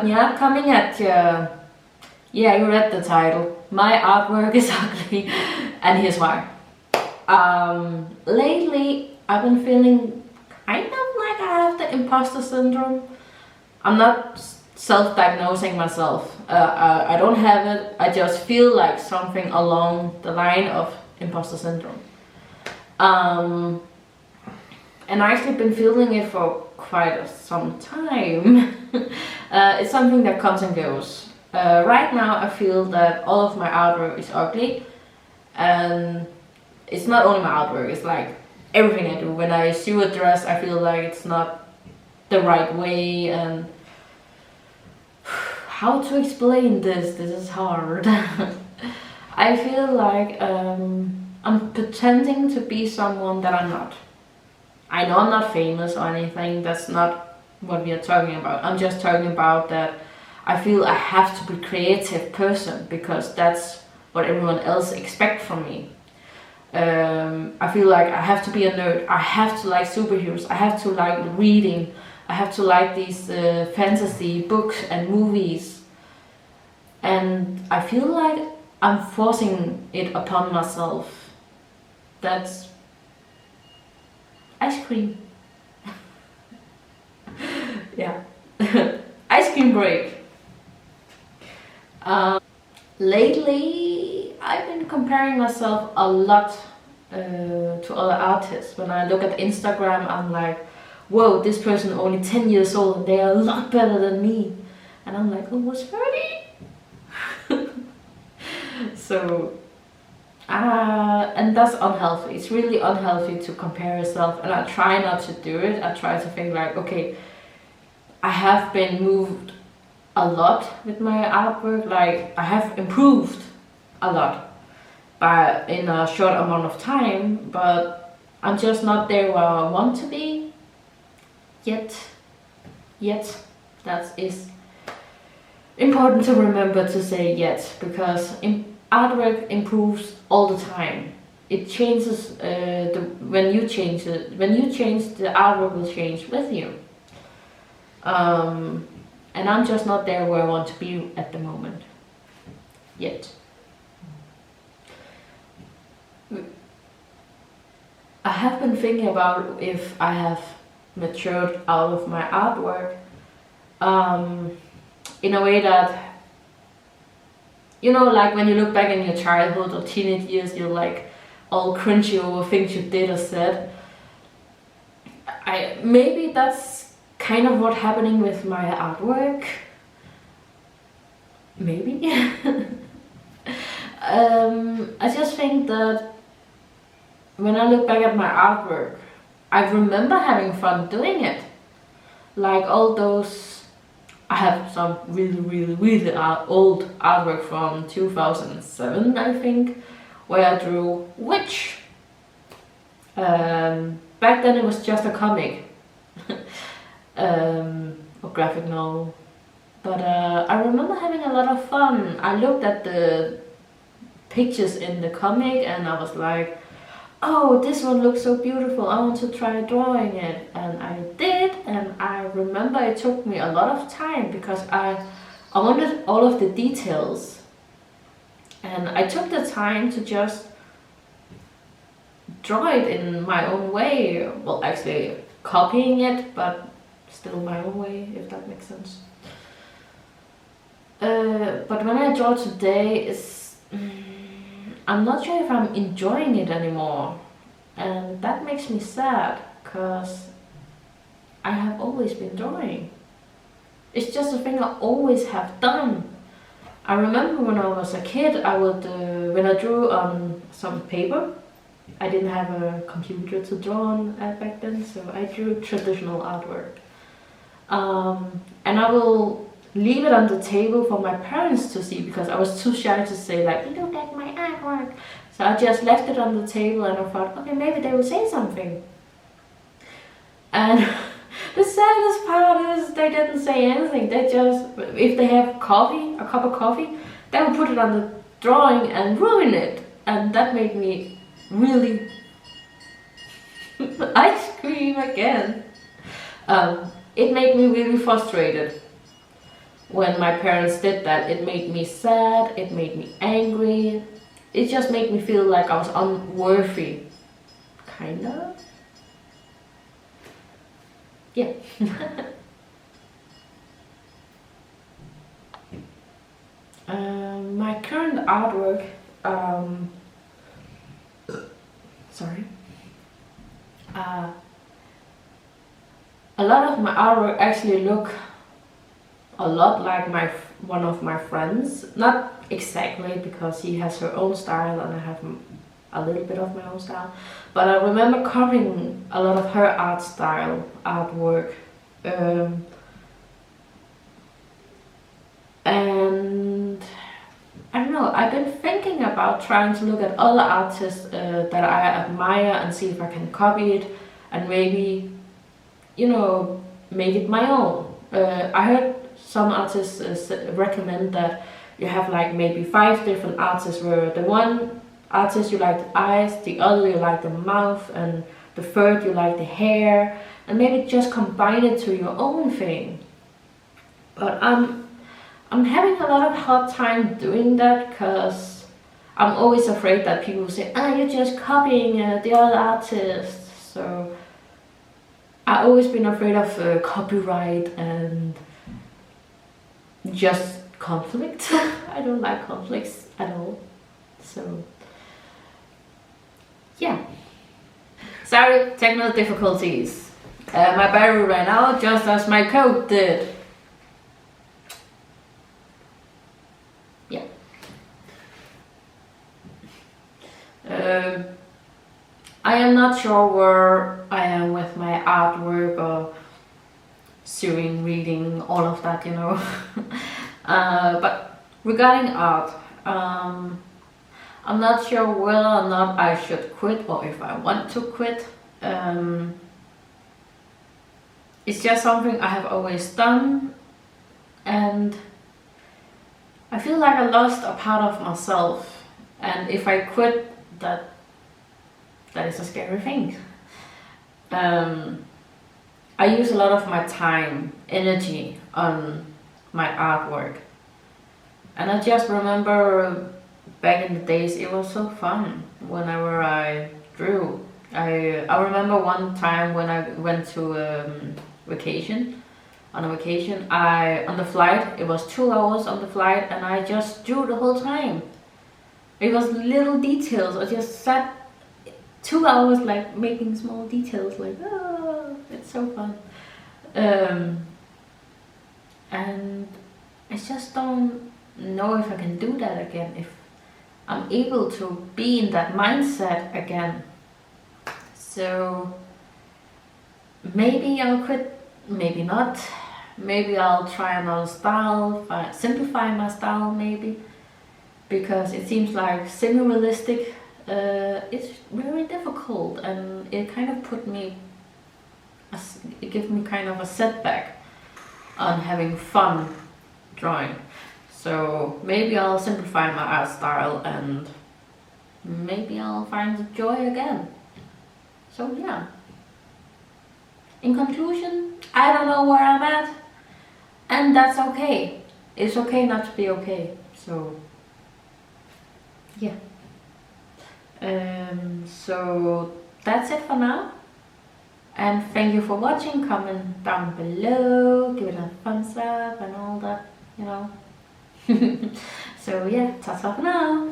Anya, coming at you. Yeah, you read the title. My artwork is ugly, and here's why. Lately, I've been feeling kind of like I have the imposter syndrome. I'm not self-diagnosing myself. I don't have it. I just feel like something along the line of imposter syndrome. And I've actually been feeling it for quite some time. It's something that comes and goes. Right now I feel that all of my artwork is ugly, and it's not only my artwork, it's like everything I do. When I sew a dress, I feel like it's not the right way, and how to explain this is hard. I feel like I'm pretending to be someone that I'm not. I know I'm not famous or anything, that's not what we are talking about. I'm just talking about that I feel I have to be a creative person because that's what everyone else expects from me. I feel like I have to be a nerd, I have to like superheroes, I have to like reading, I have to like these fantasy books and movies. And I feel like I'm forcing it upon myself. That's ice cream. Yeah. Ice cream break. Lately, I've been comparing myself a lot to other artists. When I look at Instagram, I'm like, whoa, this person only 10 years old and they are a lot better than me. And I'm like, almost 30. So, and that's unhealthy. It's really unhealthy to compare yourself, and I try not to do it. I try to think like, okay, I have been moved a lot with my artwork, like I have improved a lot but in a short amount of time, but I'm just not there where I want to be yet. That is important to remember to say yet, because artwork improves all the time. It changes when you change it. When you change, the artwork will change with you. And I'm just not there where I want to be at the moment. Yet. I have been thinking about if I have matured out of my artwork in a way that, you know, like when you look back in your childhood or teenage years, you're like all cringy over things you did or said. Maybe that's kind of what's happening with my artwork. Maybe. I just think that when I look back at my artwork, I remember having fun doing it. Like all those, I have some really old artwork from 2007, I think, where I drew Witch. Back then it was just a comic, or graphic novel. But I remember having a lot of fun. I looked at the pictures in the comic and I was like, oh, this one looks so beautiful, I want to try drawing it. And I did, and I remember it took me a lot of time because I wanted all of the details. And I took the time to just draw it in my own way. Well, actually copying it, but still my own way, if that makes sense. But when I draw today, I'm not sure if I'm enjoying it anymore, and that makes me sad, because I have always been drawing. It's just a thing I always have done. I remember when I was a kid, I would, when I drew on some paper, I didn't have a computer to draw on back then, so I drew traditional artwork. And I will leave it on the table for my parents to see, because I was too shy to say like, look at my artwork. So I just left it on the table and I thought, okay, maybe they will say something. And the saddest part is they didn't say anything. They just, if they have coffee, a cup of coffee, they will put it on the drawing and ruin it. And that made me really ice cream again. It made me really frustrated. when my parents did that, it made me sad, it made me angry. It just made me feel like I was unworthy. Kinda. Yeah. My current artwork, sorry. A lot of my artwork actually look a lot like one of my friends. Not exactly, because he has her own style and I have a little bit of my own style. But I remember copying a lot of her artwork. And I don't know, I've been thinking about trying to look at other artists that I admire and see if I can copy it and maybe, you know, make it my own. I heard some artists recommend that you have like maybe 5 different artists, where the one artist you like the eyes, the other you like the mouth, and the third you like the hair, and maybe just combine it to your own thing. But I'm having a lot of hard time doing that, because I'm always afraid that people say, you're just copying the other artist. So I've always been afraid of copyright and just conflict. I don't like conflicts at all. So yeah. Sorry, technical difficulties. My battery ran out just as my code did. Yeah. I am not sure where I am with my artwork or sewing, reading, all of that, you know. But regarding art, I'm not sure whether or not I should quit or if I want to quit. It's just something I have always done, and I feel like I lost a part of myself, and if I quit, that is a scary thing. I use a lot of my time, energy on my artwork, and I just remember back in the days it was so fun whenever I drew. I remember one time when I went to vacation. On a vacation, on the flight, it was 2 hours on the flight, and I just drew the whole time. It was little details. I just sat 2 hours like making small details, like, oh, it's so fun. And I just don't know if I can do that again, if I'm able to be in that mindset again. So maybe I'll quit, maybe not. Maybe I'll try another style, simplify my style maybe, because it seems like semi-realistic, it's very difficult, and it kind of it gives me kind of a setback on having fun drawing. So maybe I'll simplify my art style and maybe I'll find the joy again. So yeah. In conclusion, I don't know where I'm at, and that's okay. It's okay not to be okay. So yeah. So that's it for now. And thank you for watching. Comment down below, give it a thumbs up and all that, you know. So yeah, ta-ta for now.